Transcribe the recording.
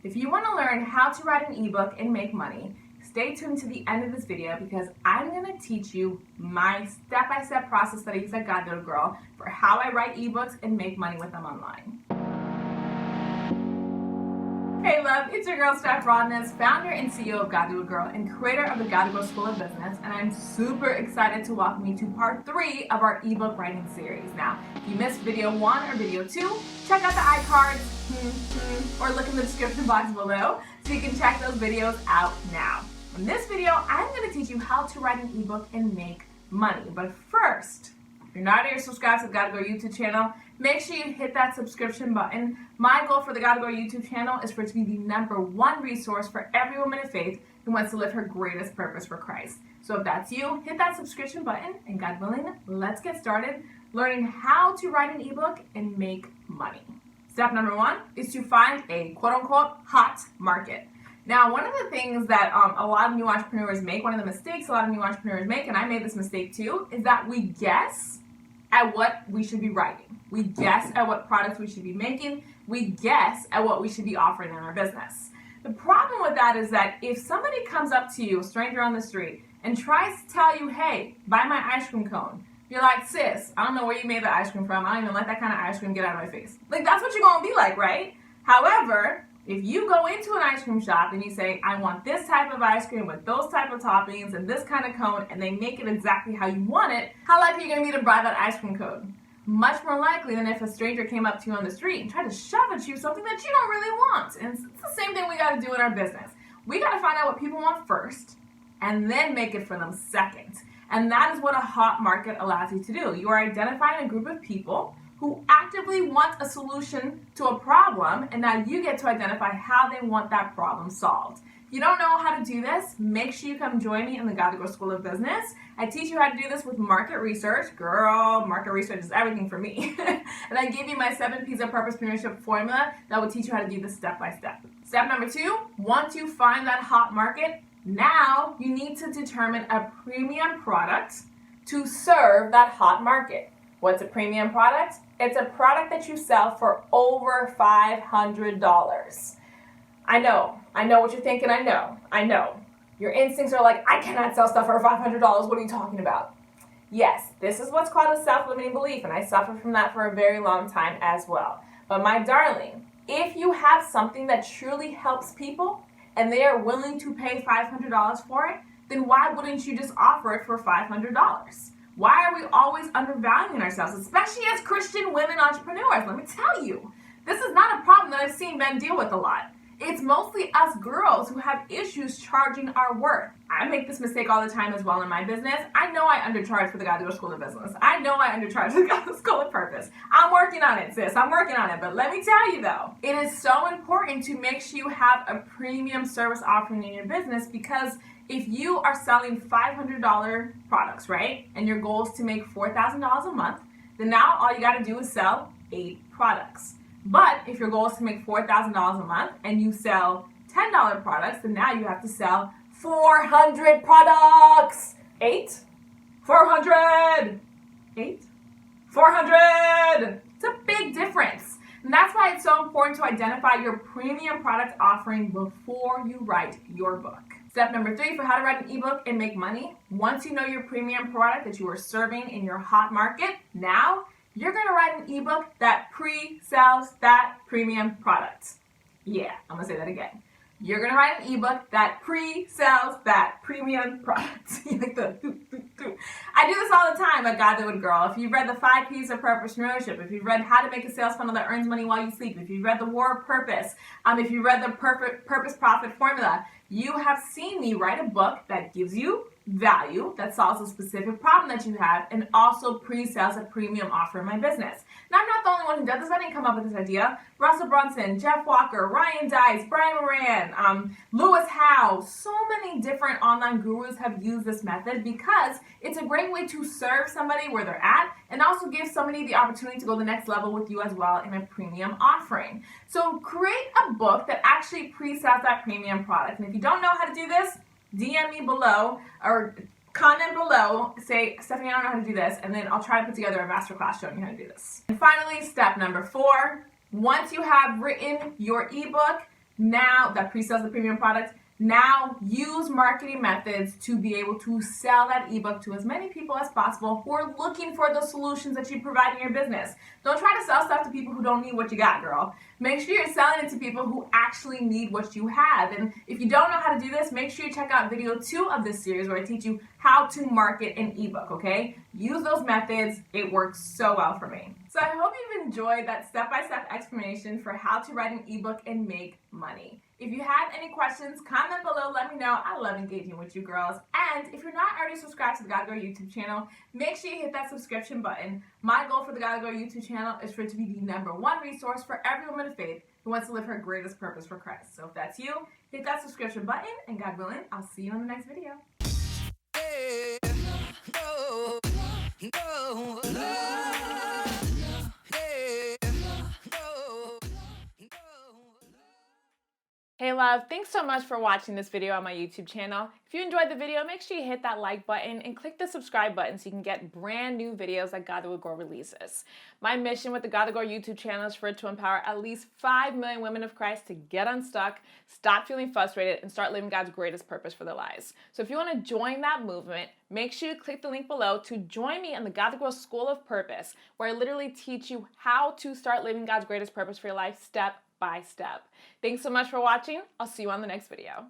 If you want to learn how to write an ebook and make money, stay tuned to the end of this video because I'm going to teach you my step-by-step process that I use at Godlywood Girl for how I write ebooks and make money with them online. Hey love, it's your girl Steph Rodness, founder and CEO of Godlywood Girl and creator of the Godlywood School of Business, and I'm super excited to welcome you to part 3 of our ebook writing series. Now, if you missed video 1 or video 2, check out the iCards or look in the description box below so you can check those videos out now. In this video, I'm going to teach you how to write an ebook and make money. But first, if you're not already subscribed to the Godlywood YouTube channel, make sure you hit that subscription button. My goal for the Godlywood YouTube channel is for it to be the #1 resource for every woman of faith who wants to live her greatest purpose for Christ. So if that's you, hit that subscription button, and God willing, let's get started learning how to write an ebook and make money. Step number 1 is to find a quote-unquote hot market. Now, one of the things that a lot of new entrepreneurs make, one of the mistakes a lot of new entrepreneurs make, and I made this mistake too, is that we guess at what we should be writing. We guess at what products we should be making. We guess at what we should be offering in our business. The problem with that is that if somebody comes up to you, a stranger on the street, and tries to tell you, hey, buy my ice cream cone, you're like, sis, I don't know where you made the ice cream from. I don't even let that kind of ice cream get out of my face. Like, that's what you're going to be like, right? However, if you go into an ice cream shop and you say, I want this type of ice cream with those type of toppings and this kind of cone, and they make it exactly how you want it, how likely are you going to be to buy that ice cream cone? Much more likely than if a stranger came up to you on the street and tried to shove at you something that you don't really want. And it's the same thing we got to do in our business. We got to find out what people want first and then make it for them second. And that is what a hot market allows you to do. You are identifying a group of people who actively want a solution to a problem, and now you get to identify how they want that problem solved. If you don't know how to do this, make sure you come join me in the Godlywood School of Business. I teach you how to do this with market research. Girl, market research is everything for me. And I give you my 7 P's of purposepreneurship formula that will teach you how to do this step by step. Step number 2, once you find that hot market, now you need to determine a premium product to serve that hot market. What's a premium product? It's a product that you sell for over $500. I know what you're thinking. I know. Your instincts are like, I cannot sell stuff for $500. What are you talking about? Yes, this is what's called a self-limiting belief, and I suffered from that for a very long time as well. But my darling, if you have something that truly helps people and they are willing to pay $500 for it, then why wouldn't you just offer it for $500? Why are we always undervaluing ourselves, especially as Christian women entrepreneurs? Let me tell you, this is not a problem that I've seen men deal with a lot. It's mostly us girls who have issues charging our worth. I make this mistake all the time as well in my business. I know I undercharge for the Godlywood School of Business. I know I undercharge for the Godlywood School of Purpose. I'm working on it, sis. I'm working on it. But let me tell you though, it is so important to make sure you have a premium service offering in your business, because if you are selling $500 products, right, and your goal is to make $4,000 a month, then now all you got to do is sell 8 products. But if your goal is to make $4,000 a month and you sell $10 products, then now you have to sell 400 products. 8? 400. 8? 400. It's a big difference. And that's why it's so important to identify your premium product offering before you write your book. Step number 3 for how to write an ebook and make money. Once you know your premium product that you are serving in your hot market, now you're going to write an ebook that pre-sells that premium product. Yeah, I'm going to say that again. You're going to write an ebook that pre-sells that premium product. Like I do this all the time at Godlywood Girl. If you've read the 5 P's of purposepreneurship, if you've read how to make a sales funnel that earns money while you sleep, if you've read the War of Purpose, if you've read the Purpose Profit Formula, you have seen me write a book that gives you value, that solves a specific problem that you have, and also pre-sells a premium offer in my business. Now, I'm not the only one who does this. I didn't come up with this idea. Russell Brunson, Jeff Walker, Ryan Dice, Brian Moran, Lewis Howe, so many different online gurus have used this method because it's a great way to serve somebody where they're at and also give somebody the opportunity to go the next level with you as well in a premium offering. So create a book that actually pre-sells that premium product. And if you don't know how to do this, DM me below or comment below, say, Stephanie, I don't know how to do this, and then I'll try to put together a masterclass showing you how to do this. And finally, step number 4, once you have written your ebook, now that pre-sells the premium products. Now use marketing methods to be able to sell that ebook to as many people as possible who are looking for the solutions that you provide in your business. Don't try to sell stuff to people who don't need what you got, girl. Make sure you're selling it to people who actually need what you have. And if you don't know how to do this, make sure you check out video 2 of this series where I teach you how to market an ebook, okay? Use those methods. It works so well for me. So I hope you've enjoyed that step-by-step explanation for how to write an ebook and make money. If you have any questions, comment below, let me know. I love engaging with you girls. And if you're not already subscribed to the Godly Girl YouTube channel, make sure you hit that subscription button. My goal for the Godly Girl YouTube channel is for it to be the #1 resource for every woman of faith who wants to live her greatest purpose for Christ. So if that's you, hit that subscription button, and God willing, I'll see you in the next video. Hey love, thanks so much for watching this video on my YouTube channel. If you enjoyed the video, make sure you hit that like button and click the subscribe button so you can get brand new videos that Godlywood Girl releases. My mission with the Godlywood Girl YouTube channel is for it to empower at least 5 million women of Christ to get unstuck, stop feeling frustrated, and start living God's greatest purpose for their lives. So if you want to join that movement, make sure you click the link below to join me in the Godly Girl School of Purpose, where I literally teach you how to start living God's greatest purpose for your life step by step. Thanks so much for watching. I'll see you on the next video.